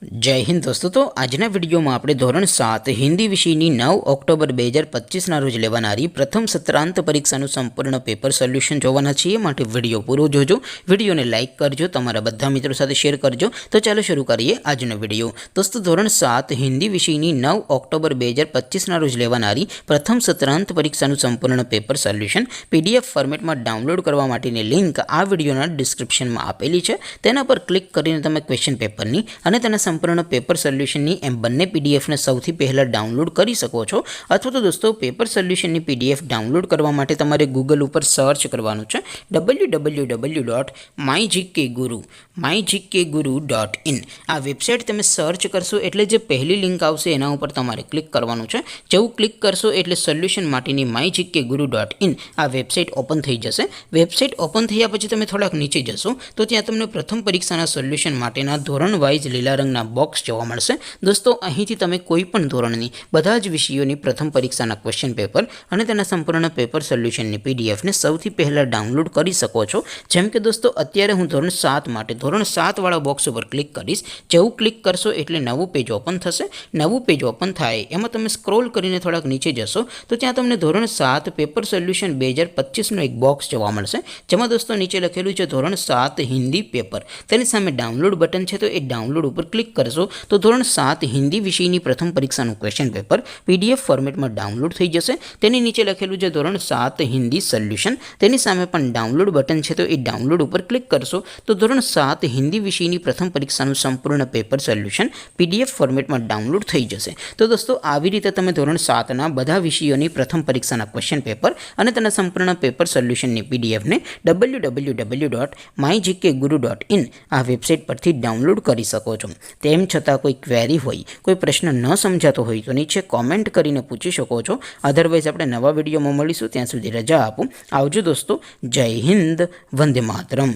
जय हिंद दोस्तों। तो आजना विडियो में આપણે ધોરણ 7 હિન્દી વિષયની 9 ઓક્ટોબર 2025 ના રોજ લેવાનારી પ્રથમ સત્રાંત પરીક્ષાનું સંપૂર્ણ પેપર સોલ્યુશન જોવાના છીએ। માટે વિડિયો પૂરો જોજો, વિડિયોને લાઈક કરજો, તમારા બધા મિત્રો સાથે શેર કરજો। તો ચાલો શરૂ કરીએ આજનો વિડિયો। દોસ્તો ધોરણ 7 હિન્દી વિષયની 9 ઓક્ટોબર 2025 ના રોજ લેવાનારી પ્રથમ સત્રાંત પરીક્ષાનું સંપૂર્ણ પેપર સોલ્યુશન પીડીએફ ફોર્મેટમાં ડાઉનલોડ કરવા માટેની લિંક આ વિડિયોના ડિસ્ક્રિપ્શનમાં આપેલી છે। તેના પર ક્લિક કરીને તમે ક્વેશ્ચન પેપરની અને તેના संपूर्ण पेपर सोल्यूशन एम बने पीडीएफ ने सौथी पहला डाउनलॉड कर सको छो। अथवा तो दोस्तों पेपर सोल्यूशन पीडीएफ डाउनलॉड करवा माटे तमारे गूगल पर सर्च करवानुं छे www.mygkguru.in आ वेबसाइट तमे सर्च करशो एटले जे पहली लिंक आवशे एना उपर तमारे क्लिक करवानुं छे। जेवुं क्लिक करशो एटले सोल्यूशन माटेनी mygkguru.in आ वेबसाइट ओपन थई जशे। वेबसाइट ओपन थया पछी तमे थोड़ाक नीचे जशो तो त्यां तमने प्रथम परीक्षाना सोल्यूशन माटेना धोरण वाइज लीला रंगना बॉक्स जोवा मळशे। दोस्तों અહીંથી તમે કોઈ પણ ધોરણની બધા જ વિષયોની પ્રથમ પરીક્ષાના ક્વેશ્ચન પેપર અને તેના સંપૂર્ણ પેપર સોલ્યુશનની પીડીએફ ને સૌથી પહેલા ડાઉનલોડ કરી શકો છો। જેમ કે દોસ્તો અત્યારે હું ધોરણ 7 માટે ધોરણ 7 વાળા બોક્સ ઉપર ક્લિક કરીશ। જેવું ક્લિક કરશો એટલે નવું પેજ ઓપન થશે। નવું પેજ ઓપન થાય એમાં તમે સ્ક્રોલ કરીને થોડાક નીચે જશો તો ત્યાં તમને ધોરણ 7 પેપર સોલ્યુશન 2025 નો એક બોક્સ જોવા મળશે। જેમાં દોસ્તો નીચે લખેલું છે ધોરણ 7 હિન્દી પેપર। તેની સામે ડાઉનલોડ બટન છે તો એ ડાઉનલોડ ઉપર क्लिक करशो तो धोरण 7 हिंदी विषयनी प्रथम परीक्षाનું क्वेश्चन पेपर पीडीएफ फॉर्मेटમાં ડાઉનલોડ થઈ જશે। તેની નીચે લખેલું છે ધોરણ 7 હિન્દી સોલ્યુશન, તેની સામે પણ ડાઉનલોડ બટન છે તો એ ડાઉનલોડ ઉપર ક્લિક કરશો તો ધોરણ 7 હિન્દી વિષયની પ્રથમ પરીક્ષાનું સંપૂર્ણ પેપર સોલ્યુશન પીડીએફ ફોર્મેટમાં ડાઉનલોડ થઈ જશે। તો દોસ્તો આવી રીતે તમે ધોરણ 7 ના બધા વિષયોની પ્રથમ પરીક્ષાના ક્વેશ્ચન પેપર અને તેના સંપૂર્ણ પેપર સોલ્યુશનની પીડીએફ ને www.mygkguru.in આ વેબસાઇટ પરથી ડાઉનલોડ કરી શકો છો। તેમ છતાં કોઈ ક્વેરી હોય, કોઈ પ્રશ્ન ન સમજાતો હોય તો નીચે કોમેન્ટ કરીને પૂછી શકો છો। અધરવાઇઝ આપણે નવા વિડીયોમાં મળીશું, ત્યાં સુધી રજા આપો। આવજો દોસ્તો, જય હિન્દ, વંદે માતરમ।